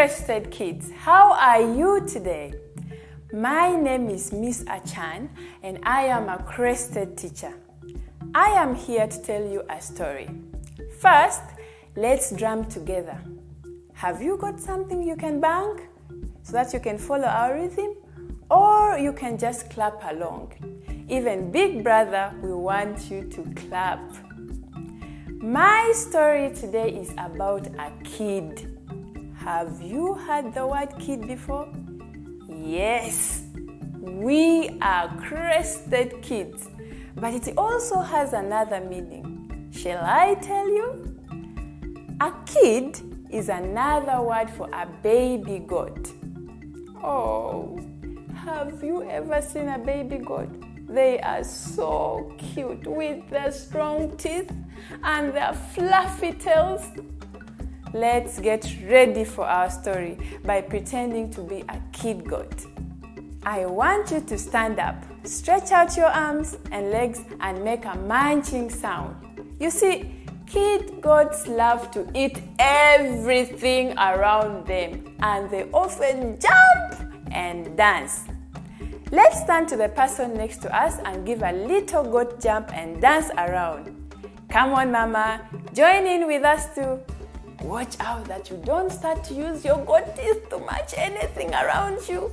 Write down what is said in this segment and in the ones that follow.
crested kids. How are you today? My name is Miss Achan and I am a crested teacher. I am here to tell you a story. First, let's drum together. Have you got something you can bang so that you can follow our rhythm? Or you can just clap along. Even Big Brother will want you to clap. My story today is about a kid. Have you heard the word kid before? Yes, we are crested kids, but it also has another meaning. Shall I tell you? A kid is another word for a baby goat. Oh, have you ever seen a baby goat? They are so cute with their strong teeth and their fluffy tails. Let's get ready for our story by pretending to be a kid goat. I want you to stand up, stretch out your arms and legs and make a munching sound. You see, kid goats love to eat everything around them and they often jump and dance. Let's turn to the person next to us and give a little goat jump and dance around. Come on, Mama, join in with us too. Watch out that you don't start to use your goat teeth to match anything around you.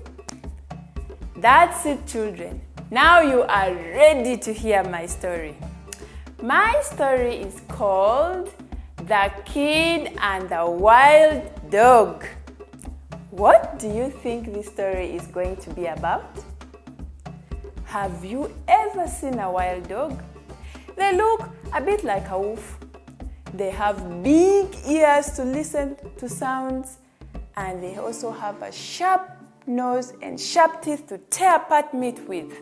That's it, children. Now you are ready to hear my story. My story is called The Kid and the Wild Dog. What do you think this story is going to be about? Have you ever seen a wild dog? They look a bit like a wolf. They have big ears to listen to sounds, and they also have a sharp nose and sharp teeth to tear apart meat with.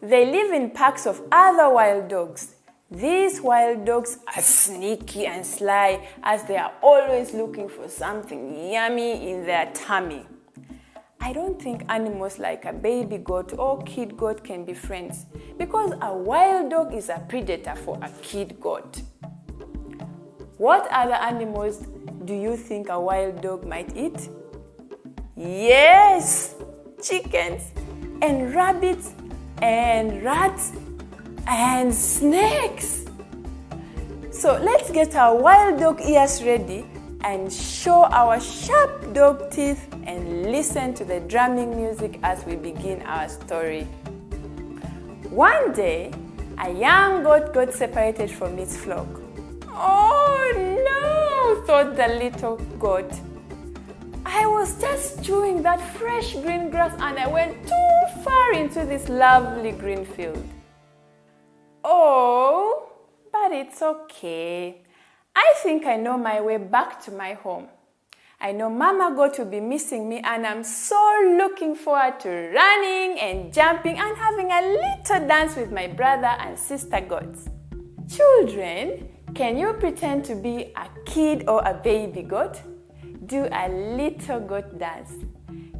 They live in packs of other wild dogs. These wild dogs are sneaky and sly as they are always looking for something yummy in their tummy. I don't think animals like a baby goat or kid goat can be friends because a wild dog is a predator for a kid goat. What other animals do you think a wild dog might eat? Yes, chickens and rabbits and rats and snakes. So let's get our wild dog ears ready and show our sharp dog teeth and listen to the drumming music as we begin our story. One day, a young goat got separated from its flock. Oh no, thought the little goat. I was just chewing that fresh green grass and I went too far into this lovely green field. Oh, but it's okay. I think I know my way back to my home. I know Mama Goat will be missing me and I'm so looking forward to running and jumping and having a little dance with my brother and sister goats. Children, can you pretend to be a kid or a baby goat? Do a little goat dance.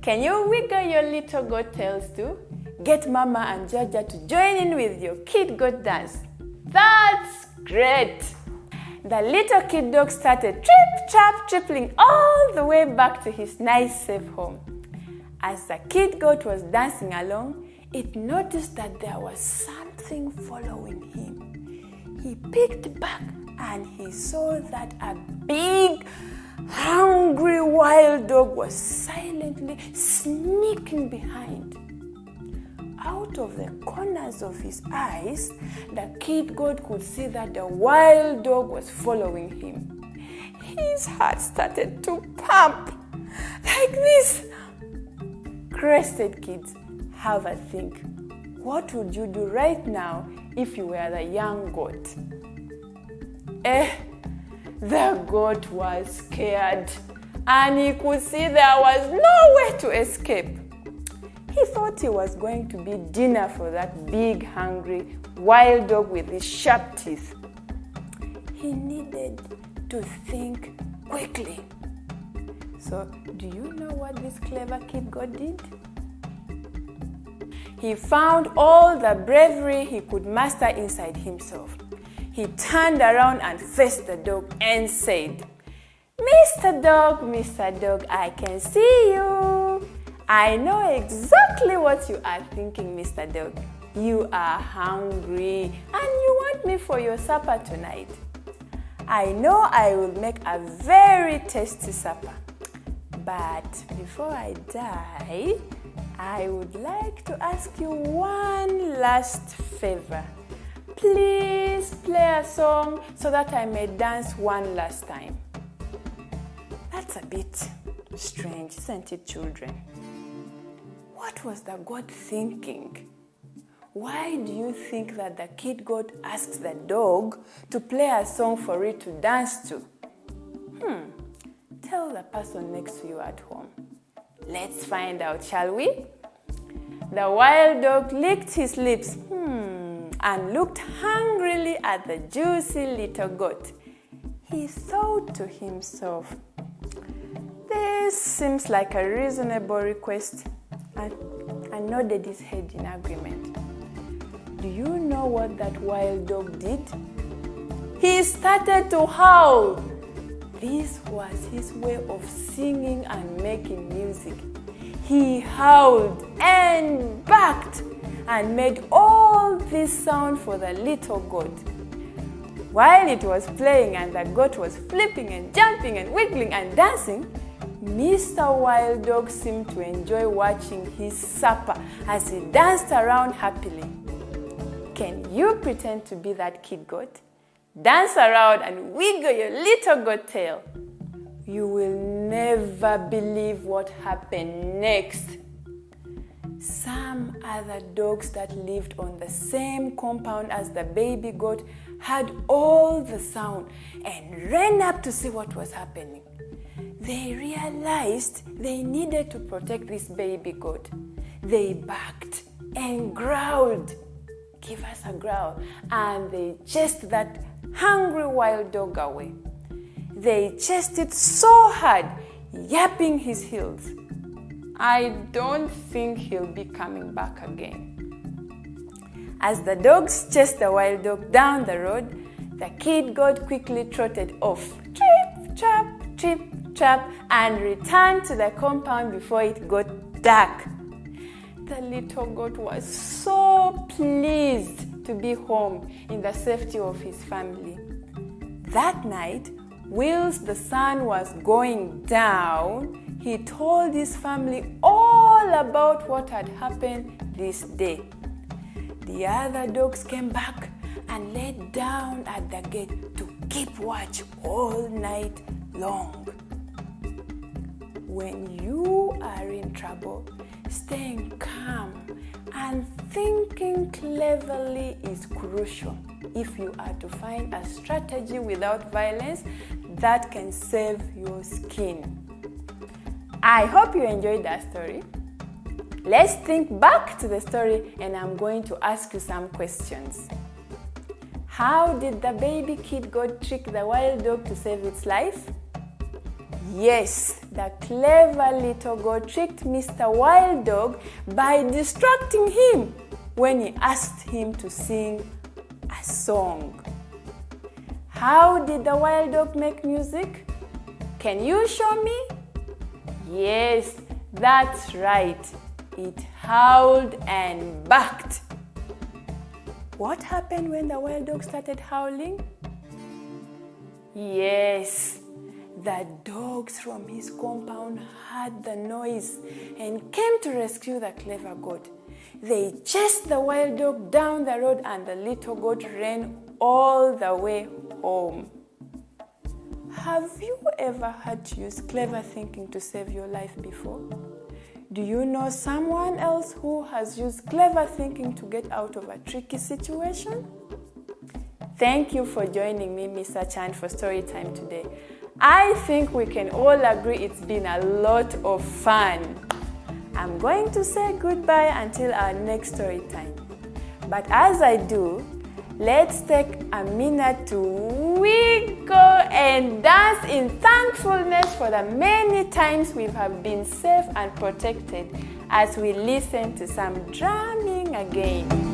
Can you wiggle your little goat tails too? Get Mama and Jaja to join in with your kid goat dance. That's great! The little kid dog started trip-trap, tripling all the way back to his nice safe home. As the kid goat was dancing along, it noticed that there was something following him. He peeked back and he saw that a big, hungry wild dog was silently sneaking behind. Out of the corners of his eyes, the kid goat could see that the wild dog was following him. His heart started to pump like this. Crested kids, have a think. What would you do right now if you were the young goat? The goat was scared and he could see there was no way to escape. He thought he was going to be dinner for that big, hungry wild dog with his sharp teeth. He needed to think quickly. So, do you know what this clever kid goat did? He found all the bravery he could muster inside himself. He turned around and faced the dog and said, Mr. Dog, I can see you. I know exactly what you are thinking, Mr. Dog. You are hungry and you want me for your supper tonight. I know I will make a very tasty supper. But before I die, I would like to ask you one last favor. Please play a song so that I may dance one last time. That's a bit strange, isn't it, children? What was the goat thinking? Why do you think that the kid goat asks the dog to play a song for it to dance to? Tell the person next to you at home. Let's find out, shall we? The wild dog licked his lips and looked hungrily at the juicy little goat. He thought to himself, this seems like a reasonable request, and nodded his head in agreement. Do you know what that wild dog did? He started to howl. This was his way of singing and making music. He howled and barked and made all this sound for the little goat. While it was playing and the goat was flipping and jumping and wiggling and dancing, Mr. Wild Dog seemed to enjoy watching his supper as he danced around happily. Can you pretend to be that kid goat? Dance around and wiggle your little goat tail. You will never believe what happened next. Some other dogs that lived on the same compound as the baby goat heard all the sound and ran up to see what was happening. They realized they needed to protect this baby goat. They barked and growled. Give us a growl. And they chased that hungry wild dog away. They chased it so hard, yapping his heels. I don't think he'll be coming back again. As the dogs chased the wild dog down the road, the kid goat quickly trotted off. Trip, trap, trip, trap, and returned to the compound before it got dark. The little goat was so pleased to be home in the safety of his family. That night, whilst the sun was going down, he told his family all about what had happened this day. The other dogs came back and lay down at the gate to keep watch all night long. When you are in trouble, staying calm and thinking cleverly is crucial if you are to find a strategy without violence that can save your skin. I hope you enjoyed that story. Let's think back to the story and I'm going to ask you some questions. How did the baby kid goat trick the wild dog to save its life? Yes, the clever little goat tricked Mr. Wild Dog by distracting him when he asked him to sing a song. How did the wild dog make music? Can you show me? Yes, that's right. It howled and barked. What happened when the wild dog started howling? Yes, the dogs from his compound heard the noise and came to rescue the clever goat. They chased the wild dog down the road and the little goat ran all the way home. Have you ever had to use clever thinking to save your life before? Do you know someone else who has used clever thinking to get out of a tricky situation? Thank you for joining me, Miss Achan, for story time today. I think we can all agree it's been a lot of fun. I'm going to say goodbye until our next story time. But as I do, let's take a minute to wiggle and dance in thankfulness for the many times we have been safe and protected as we listen to some drumming again.